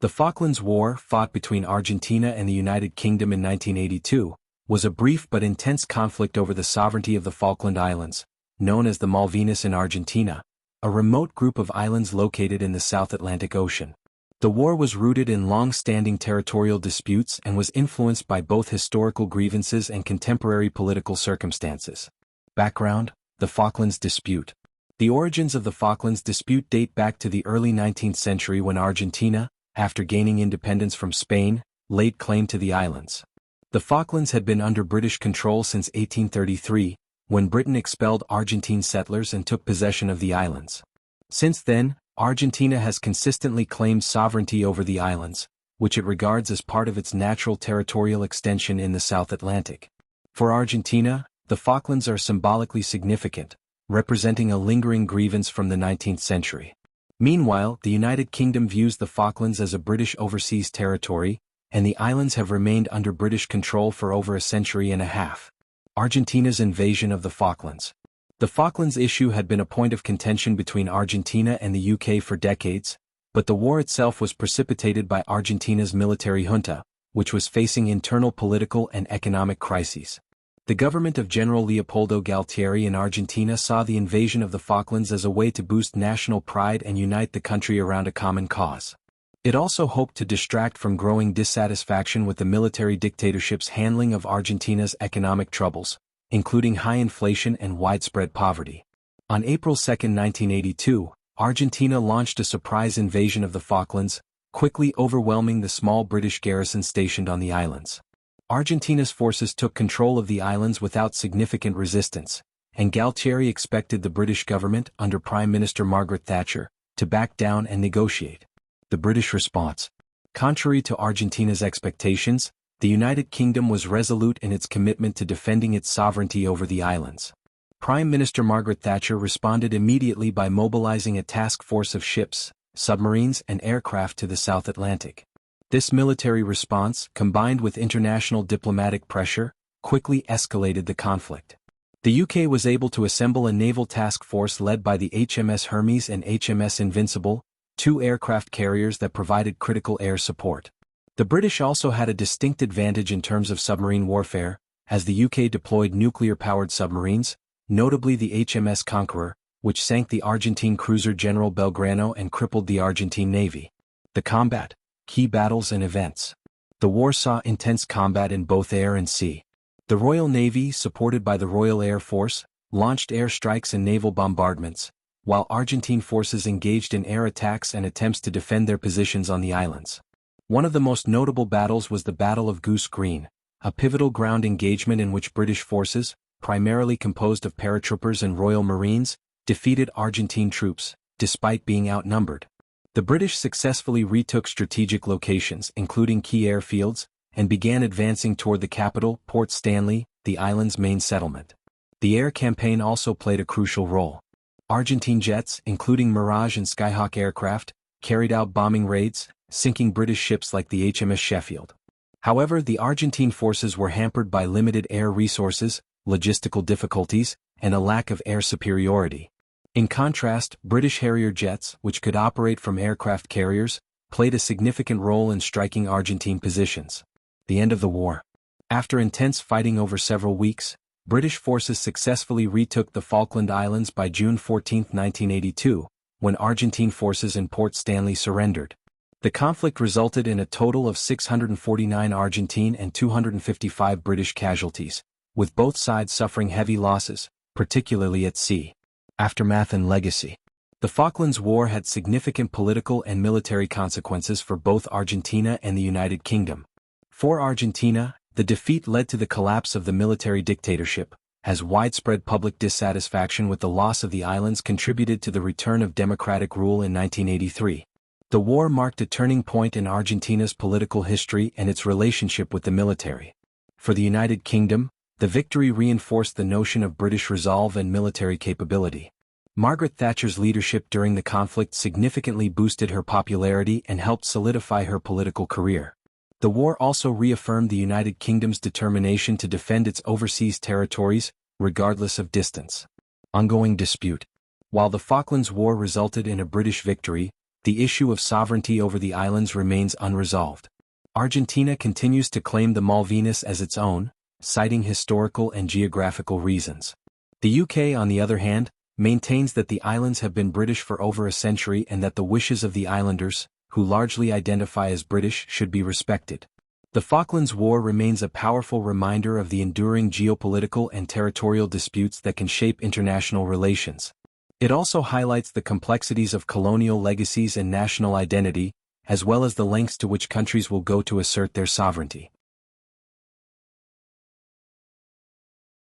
The Falklands War, fought between Argentina and the United Kingdom in 1982, was a brief but intense conflict over the sovereignty of the Falkland Islands, known as the Malvinas in Argentina, a remote group of islands located in the South Atlantic Ocean. The war was rooted in long-standing territorial disputes and was influenced by both historical grievances and contemporary political circumstances. Background: the Falklands Dispute. The origins of the Falklands Dispute date back to the early 19th century when Argentina, after gaining independence from Spain, laid claim to the islands. The Falklands had been under British control since 1833, when Britain expelled Argentine settlers and took possession of the islands. Since then, Argentina has consistently claimed sovereignty over the islands, which it regards as part of its natural territorial extension in the South Atlantic. For Argentina, the Falklands are symbolically significant, representing a lingering grievance from the 19th century. Meanwhile, the United Kingdom views the Falklands as a British overseas territory, and the islands have remained under British control for over a century and a half. Argentina's invasion of the Falklands. The Falklands issue had been a point of contention between Argentina and the UK for decades, but the war itself was precipitated by Argentina's military junta, which was facing internal political and economic crises. The government of General Leopoldo Galtieri in Argentina saw the invasion of the Falklands as a way to boost national pride and unite the country around a common cause. It also hoped to distract from growing dissatisfaction with the military dictatorship's handling of Argentina's economic troubles, including high inflation and widespread poverty. On April 2, 1982, Argentina launched a surprise invasion of the Falklands, quickly overwhelming the small British garrison stationed on the islands. Argentina's forces took control of the islands without significant resistance, and Galtieri expected the British government, under Prime Minister Margaret Thatcher, to back down and negotiate. The British response. Contrary to Argentina's expectations, the United Kingdom was resolute in its commitment to defending its sovereignty over the islands. Prime Minister Margaret Thatcher responded immediately by mobilizing a task force of ships, submarines and aircraft to the South Atlantic. This military response, combined with international diplomatic pressure, quickly escalated the conflict. The UK was able to assemble a naval task force led by the HMS Hermes and HMS Invincible, two aircraft carriers that provided critical air support. The British also had a distinct advantage in terms of submarine warfare, as the UK deployed nuclear-powered submarines, notably the HMS Conqueror, which sank the Argentine cruiser General Belgrano and crippled the Argentine Navy. The combat. Key battles and events. The war saw intense combat in both air and sea. The Royal Navy, supported by the Royal Air Force, launched air strikes and naval bombardments, while Argentine forces engaged in air attacks and attempts to defend their positions on the islands. One of the most notable battles was the Battle of Goose Green, a pivotal ground engagement in which British forces, primarily composed of paratroopers and Royal Marines, defeated Argentine troops, despite being outnumbered. The British successfully retook strategic locations, including key airfields, and began advancing toward the capital, Port Stanley, the island's main settlement. The air campaign also played a crucial role. Argentine jets, including Mirage and Skyhawk aircraft, carried out bombing raids, sinking British ships like the HMS Sheffield. However, the Argentine forces were hampered by limited air resources, logistical difficulties, and a lack of air superiority. In contrast, British Harrier jets, which could operate from aircraft carriers, played a significant role in striking Argentine positions. The end of the war. After intense fighting over several weeks, British forces successfully retook the Falkland Islands by June 14, 1982, when Argentine forces in Port Stanley surrendered. The conflict resulted in a total of 649 Argentine and 255 British casualties, with both sides suffering heavy losses, particularly at sea. Aftermath and legacy. The Falklands War had significant political and military consequences for both Argentina and the United Kingdom. For Argentina, the defeat led to the collapse of the military dictatorship, as widespread public dissatisfaction with the loss of the islands contributed to the return of democratic rule in 1983. The war marked a turning point in Argentina's political history and its relationship with the military. For the United Kingdom, the victory reinforced the notion of British resolve and military capability. Margaret Thatcher's leadership during the conflict significantly boosted her popularity and helped solidify her political career. The war also reaffirmed the United Kingdom's determination to defend its overseas territories, regardless of distance. Ongoing dispute. While the Falklands War resulted in a British victory, the issue of sovereignty over the islands remains unresolved. Argentina continues to claim the Malvinas as its own, citing historical and geographical reasons. The UK, on the other hand, maintains that the islands have been British for over a century and that the wishes of the islanders, who largely identify as British, should be respected. The Falklands War remains a powerful reminder of the enduring geopolitical and territorial disputes that can shape international relations. It also highlights the complexities of colonial legacies and national identity, as well as the lengths to which countries will go to assert their sovereignty.